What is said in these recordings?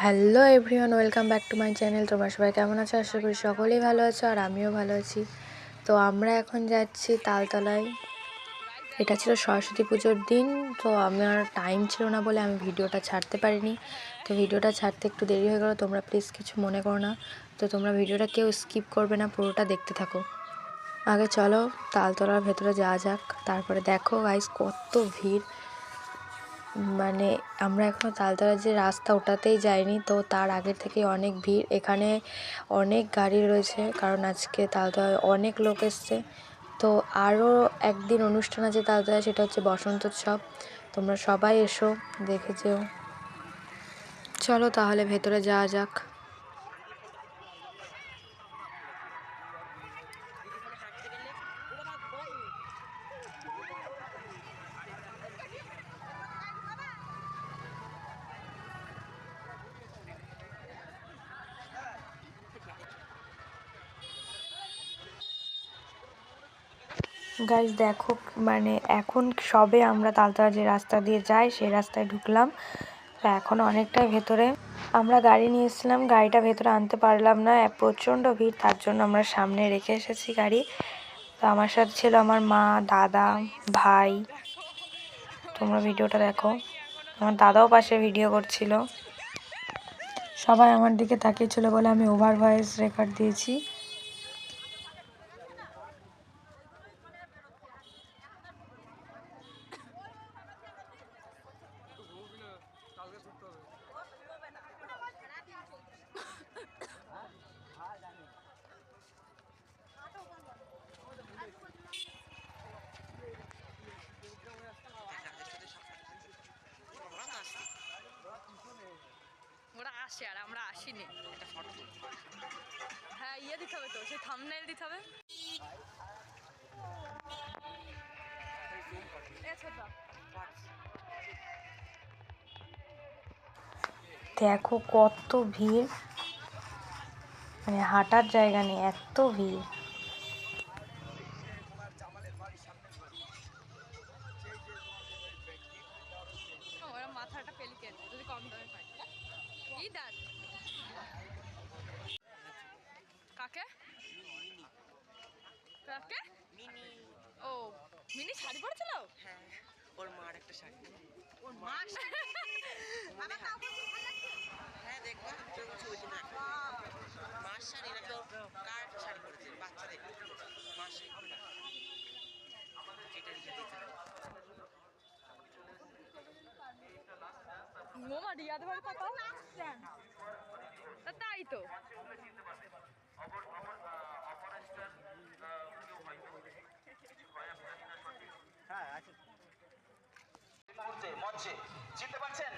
Hello everyone, welcome back to my channel. তোমরা সবাই কেমন আছো? আশা করি সকলেই ভালো আছো আর আমিও ভালো আছি। তো আমরা এখন যাচ্ছি তালতলায়। এটা ছিল সরস্বতী পুজোর দিন, তো আমার টাইম ছিল না বলে আমি ভিডিওটা ছাড়তে পারিনি। তো ভিডিওটা ছাড়তে একটু দেরি হয়ে গেলো, তোমরা প্লিজ কিছু মনে করো না। তো তোমরা ভিডিওটা কেউ স্কিপ করবে না, পুরোটা দেখতে থাকো। আগে চলো তালতলার ভেতরে যাওয়া যাক, তারপরে দেখো গাইস কত ভিড়। মানে আমরা এখনও তালতলার যে রাস্তা ওটাতেই যাইনি, তো তার আগের থেকে অনেক ভিড়। এখানে অনেক গাড়ি রয়েছে, কারণ আজকে তালতলায় অনেক লোক এসছে। তো আরও একদিন অনুষ্ঠান আছে তালতলায়, সেটা হচ্ছে বসন্ত উৎসব। তোমরা সবাই এসো, দেখে যেও। চলো তাহলে ভেতরে যাওয়া যাক। গাইস দেখো, মানে এখন সবে আমরা তালতলা যে রাস্তা দিয়ে যাই সেই রাস্তায় ঢুকলাম। তো এখন অনেকটাই ভেতরে। আমরা গাড়ি নিয়ে এসেছিলাম, গাড়িটা ভেতরে আনতে পারলাম না, প্রচণ্ড ভিড়, তার জন্য আমরা সামনে রেখে এসেছি গাড়ি। তো আমার সাথে ছিল আমার মা, দাদা, ভাই। তোমরা ভিডিওটা দেখো, আমার দাদাও পাশে ভিডিও করছিল। সবাই আমার দিকে তাকিয়েছিল বলে আমি ওভার ভয়েস রেকর্ড দিয়েছি। ওরা আসে আর আমরা আসিনি। হ্যাঁ, ইয়ে দিতে হবে তো, সেই থাম্বনেইল দিতে হবে। দেখো কত ভিড়, মানে হাঁটার জায়গা নেই, এত ভিড়। ওরা মাথাটা পেলিকেন যদি কম দামে পাই। কি দাঁত কাকে কাকে মিনি? ও মিনি শাড়ি পরেছিল? হ্যাঁ, ওর মার একটা শাড়ি। ওর মা আমার কাউ বলছে ভালো লাগছে। হ্যাঁ, দেখবা ছবি তুলে রাখো। মার শাড়ি নাকি ওর কার একটা শাড়ি পরেছে বাচ্চাদের? মার শাড়ি পরে না, যেটা রিয়া দিতে হবে। মোমা রিয়াদ ভাই কত তাই তো। মঞ্চে চিনতে পারছেন?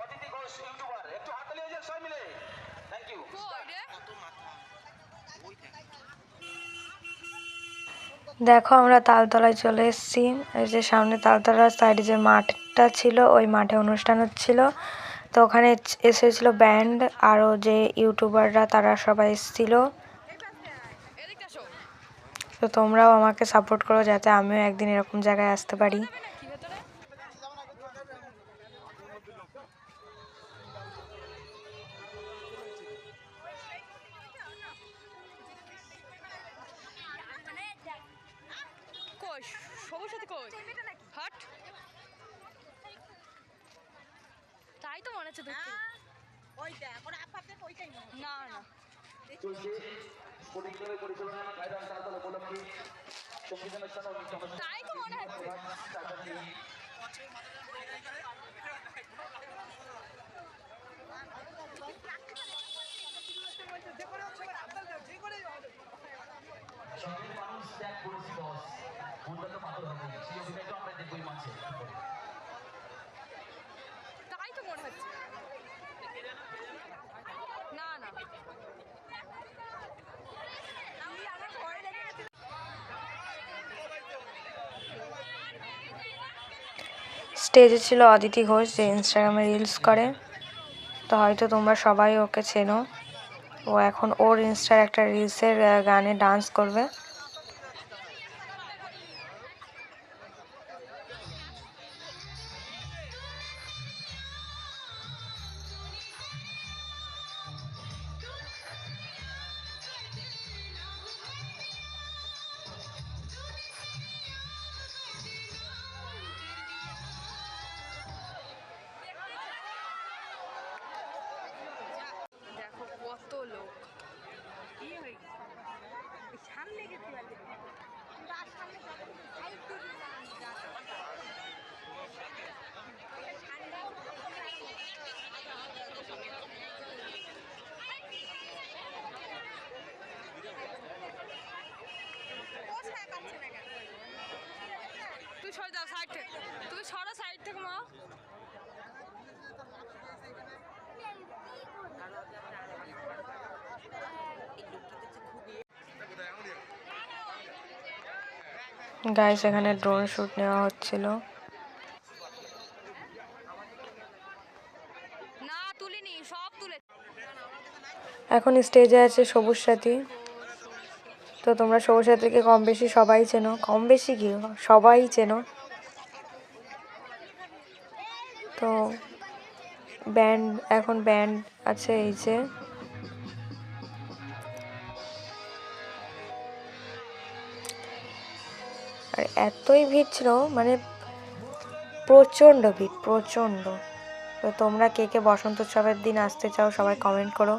অদিতি ঘোষ ইউটিউবার, একটু হাততালি হয়ে যান সবাই মিলে। Thank you. কই রে? কত মাথা, ওই দেখ। দেখো আমরা তালতলায় চলে এসেছি। এই যে সামনে তালতলার সাইডে যে মাঠটা ছিল, ওই মাঠে অনুষ্ঠান হচ্ছিল। তো ওখানে এসেছিল ব্যান্ড, আরও যে ইউটিউবাররা তারা সবাই এসেছিল। এদিকে আসো। তো তোমরাও আমাকে সাপোর্ট করো যাতে আমিও একদিন এরকম জায়গায় আসতে পারি। কি ভেতরে? কই সবুজ সাথে কই? হাট। তাই তো মনে হচ্ছে দেখতে। ওই দেখ ওরা আপাতত ওইটাই মনে হয়। না না চলছে স্পোর্টিং ক্লাবের পরিচালনায় ময়দান তালতলা উপলক্ষে সংবিধানের অনুষ্ঠান। তাই তো মনে হচ্ছে। সঙ্গের মানুষ ত্যাগ করেছি বস, মনটা তো পাথর হবে, সেই অভিনয়টা আমরা দেখবই মাঝে। তাই তো মনে হচ্ছে। না না স্টেজে ছিল অদিতি ঘোষ, যে ইনস্টাগ্রামে রিলস করে। তো হয়তো তোমরা সবাই ওকে চেনো। ও এখন ওর ইনস্টার একটা রিলসের গানে ডান্স করবে। গাইস এখানে ড্রোন শুট নেওয়া হচ্ছিল। না তুলিনি, সব তুলে। এখন স্টেজে আছে সবুজ সাথী। তো তোমরা সবুজ সাথীকে কম বেশি সবাই চেনো, কম বেশি কি সবাই চেনো। তো ব্যান্ড, এখন ব্যান্ড আছে এই যে। আর এতই ভিড় ছিল, মানে প্রচণ্ড ভিড়, প্রচণ্ড। তো তোমরা কে কে বসন্ত উৎসবের দিন আসতে চাও সবাই কমেন্ট করো।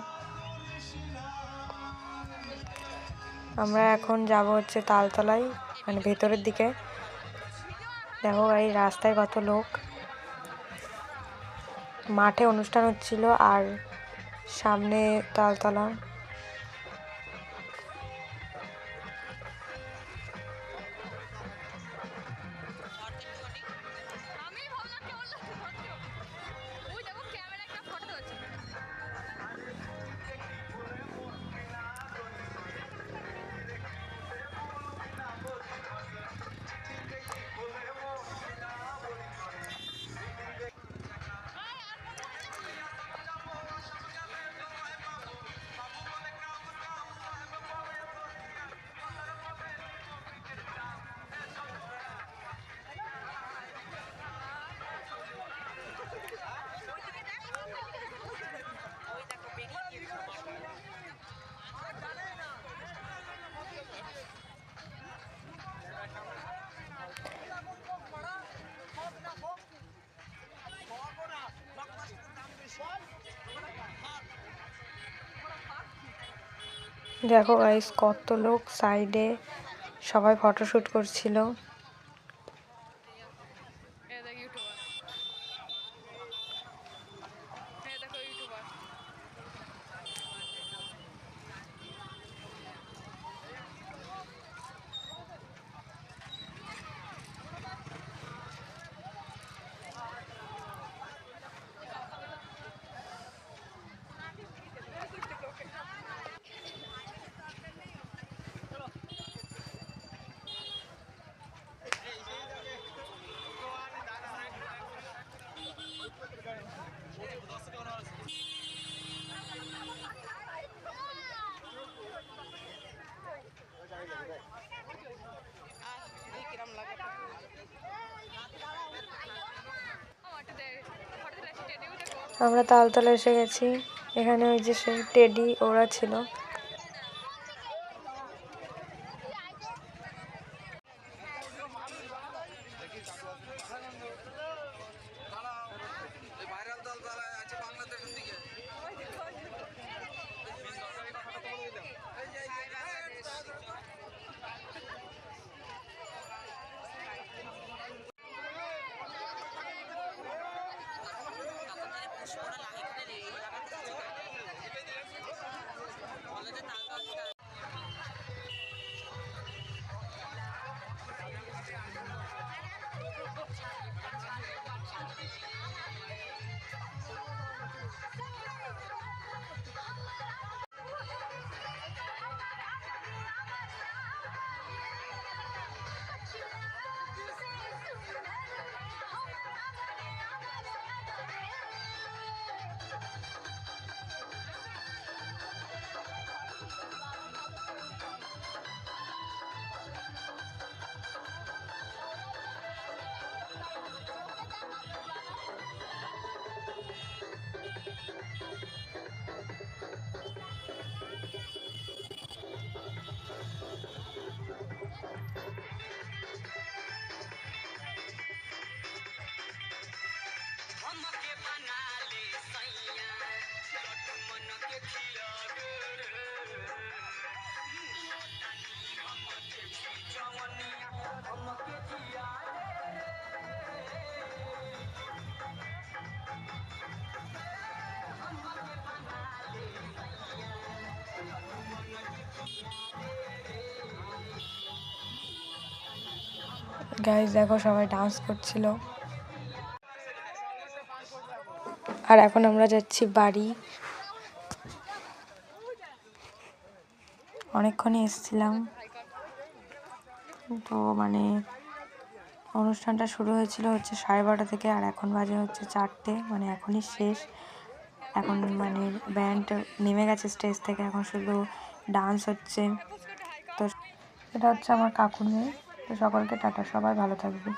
আমরা এখন যাব হচ্ছে তালতলায়, মানে ভেতরের দিকে। দেখো এই রাস্তায় কত লোক, মাঠে অনুষ্ঠান হচ্ছিল আর সামনে তালতলা। আমি ভাবলাম কেমন লাগছে ফটো। ওই দেখো ক্যামেরা একটা ফটো আছে। দেখো গাইস কত লোক সাইডে, সবাই ফটোশুট করছিল। এ দেখ ইউটিউবার, এ দেখো ইউটিউবার। আমরা তালতলা এসে গেছি। এখানে ওই যে সেই টেডি ওরা ছিল। গাইস দেখো সবাই ডান্স করছিল। আর এখন আমরা যাচ্ছি বাড়ি। অনেকক্ষণই এসেছিলাম, তো মানে অনুষ্ঠানটা শুরু হয়েছিল হচ্ছে 12:30 থেকে, আর এখন বাজে হচ্ছে 4টে, মানে এখনই শেষ। এখন মানে ব্যান্ড নেমে গেছে স্টেজ থেকে, এখন শুধু ডান্স হচ্ছে। তো এটা হচ্ছে আমার কাকুর মেয়ে। তো সকলকে টাটা, সবাই ভালো থাকবে।